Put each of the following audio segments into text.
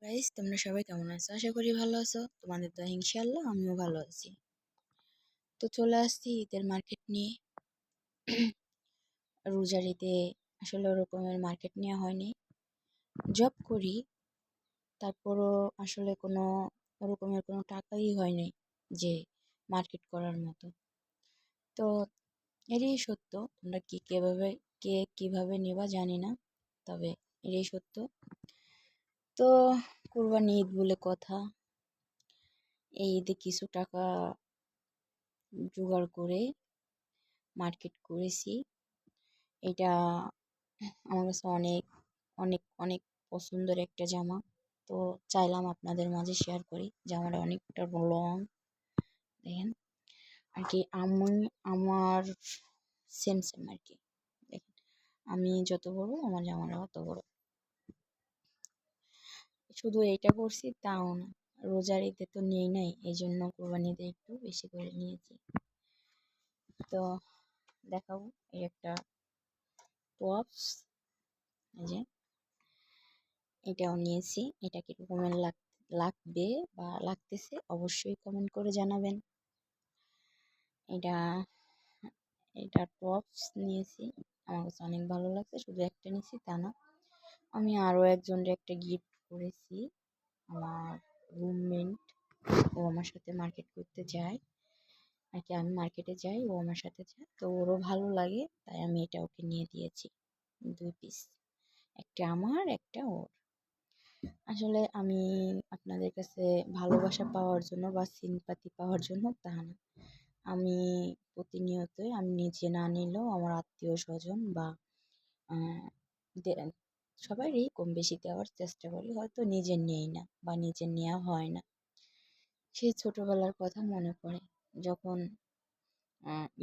Guys, তোমরা সবাই কেমন আছো? আশা করি ভালো আছো। তোমাদের দয়া ইনশাআল্লাহ আমিও ভালো আছি। তো চলে আসছি ঈদের মার্কেট নিয়ে। রোজার ঈদে আসলে ওরকমের মার্কেট নেওয়া হয়নি। জব করি, তারপরও আসলে ওরকমের কোনো টাকাই হয়নি যে মার্কেট করার মতো। তো এটাই সত্য, তোমরা কে কিভাবে নেবা জানি না, তবে এটাই সত্য। তো কুরবানি ঈদ বলে কথা, এই ঈদে কিছু টাকা জোগাড় করে মার্কেট করেছি। এটা আমার কাছে অনেক অনেক অনেক পছন্দের একটা জামা। তো চাইলাম আপনাদের মাঝে শেয়ার করি। জামাটা অনেকটা লং, দেখেন আর কি। আমি আমার সেম সেম আর কি, দেখেন আমি যত বড় আমার জামাটা অত বড়। শুধু এইটা করছি তাও না, রোজার ঈদে তো নেই নাই, এই জন্য কোরবানিতে একটু বেশি করে নিয়েছি। তো দেখাবো, এই একটা টপস, এই যে এটাও নিয়েছি। এটা কিরকমের লাগবে বা লাগতেছে অবশ্যই কমেন্ট করে জানাবেন। এটা এটা টপস নিয়েছি, আমার কাছে অনেক ভালো লাগছে। শুধু একটা নিয়েছি তা না, আমি আরও একজনের একটা গিফট করেছি। আমার রুমমেট, ও আমার সাথে মার্কেট করতে যায় আর কি। আমি মার্কেটে যাই, ও আমার সাথে যায়, তো ওরও ভালো লাগে, তাই আমি এটা ওকে নিয়ে দিয়েছি 2 পিস। একটা আমার, একটা ওর। আসলে আমি আপনাদের কাছে ভালোবাসা পাওয়ার জন্য বা সিম্পাতি পাওয়ার জন্য তা না, আমি প্রতিনিয়তই আমি নিজে না নিলেও আমার আত্মীয় স্বজন বা আহ, সবারই কম বেশি দেওয়ার চেষ্টা করি। হয়তো নিজে নেই না বা নিজে নেওয়া হয় না। সেই ছোটবেলার কথা মনে পড়ে, যখন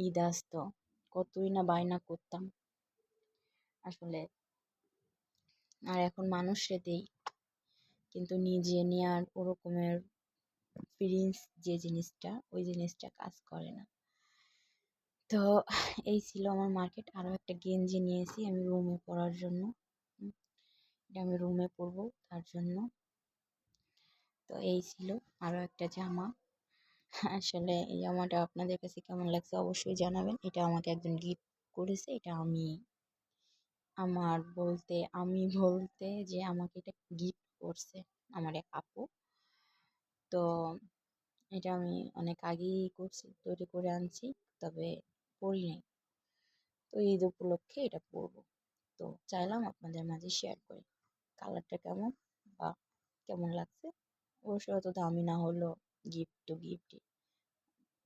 ঈদ আসতো কতই না বায়না করতাম আসলে। আর এখন মানুষরে দেই, কিন্তু নিজে নেওয়ার ওরকমের ফিলিংস, যে জিনিসটা, ওই জিনিসটা কাজ করে না। তো এই ছিল আমার মার্কেট। আরও একটা গেঞ্জি নিয়েছি আমি রুমে পরার জন্য। উম, এটা আমি রুমে পরবো তার জন্য। তো এই ছিল আরও একটা জামা। আসলে এই জামাটা আপনাদের কাছে কেমন লাগছে অবশ্যই জানাবেন। এটা আমাকে একজন গিফট করেছে। এটা আমি বলতে যে আমাকে এটা গিফট করছে আমার এক আপু। তো এটা আমি অনেক আগেই করছি, তৈরি করে আনছি, তবে পরি নাই। তো ঈদ উপলক্ষে এটা পরবো, তো চাইলাম আপনাদের মাঝে শেয়ার করি। কালারটা কেমন বা কেমন লাগছে, অবশ্যই অত দামি না হলেও গিফট তো গিফটই।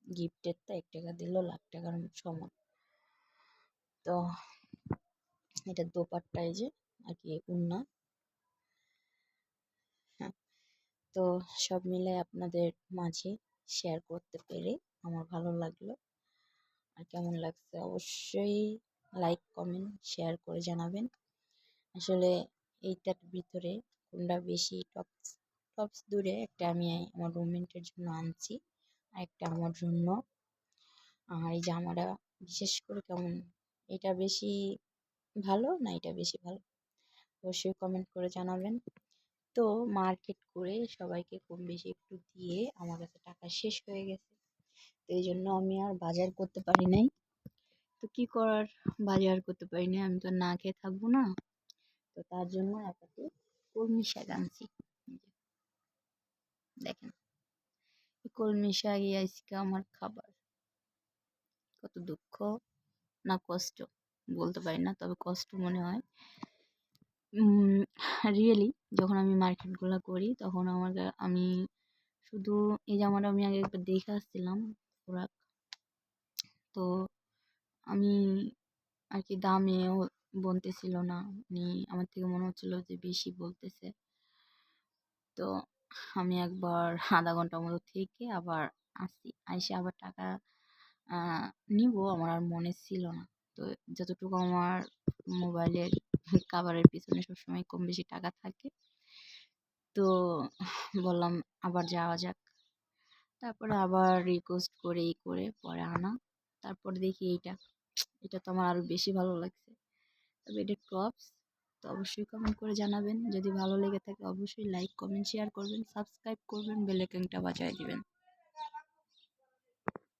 গিফটের তো 1 টাকা দিলেও লাখ টাকার সমান। তো এটা দোপাট্টা, এই যে আর কি উন্না। হ্যাঁ, তো সব মিলে আপনাদের মাঝে শেয়ার করতে পেরে আমার ভালো লাগলো। আর কেমন লাগছে অবশ্যই লাইক কমেন্ট শেয়ার করে জানাবেন। আসলে এইটার ভিতরে কোনটা বেশি টপস, টপস দূরে একটা আমি আমার রুমমেটের জন্য আনছি, আর একটা আমার জন্য। আর এই জামাটা বিশেষ করে কেমন, এটা বেশি ভালো না এটা বেশি ভালো, অবশ্যই কমেন্ট করে জানাবেন। তো মার্কেট করে সবাইকে কম বেশি একটু দিয়ে আমার কাছে টাকা শেষ হয়ে গেছে। তো এই জন্য আমি আর বাজার করতে পারি নাই। তো কি করার, বাজার করতে পারি নাই, আমি তো না খেয়ে থাকবো না। তো তার জন্য একটা কলমি শাক আনছি। এই যে দেখেন, এই কলমি শাকই আজকে আমার খাবার। কত দুঃখ না কষ্ট বলতে পারি না, তবে কষ্ট মনে হয়। রিয়েলি যখন আমি মার্কেটগুলো করি তখন আমি শুধু এই জামাটা আমি আগে একবার দেখে আসছিলাম ফোরাক। তো আমি আর কি দামেও বলতেছিল না, উনি আমার থেকে মনে হচ্ছিল যে বেশি বলতেছে। তো আমি একবার আধা ঘন্টার মতো থেকে আবার আইসে আবার টাকা নিব আমার আর মনে ছিল না। তো যতটুকু আমার মোবাইলের কাভারের পিছনে সবসময় কম বেশি টাকা থাকে, তো বললাম আবার যাওয়া যাক। তারপরে আবার রিকোয়েস্ট করে এই করে পরে আনা। তারপর দেখি এটা এটা তো আমার আরো বেশি ভালো লাগছে। তবে এটা টপস, তো অবশ্যই কমেন্ট করে জানাবেন। যদি ভালো লেগে থাকে অবশ্যই লাইক কমেন্ট শেয়ার করবেন, সাবস্ক্রাইব করবেন, বেল আইকনটা বাজায় দিবেন।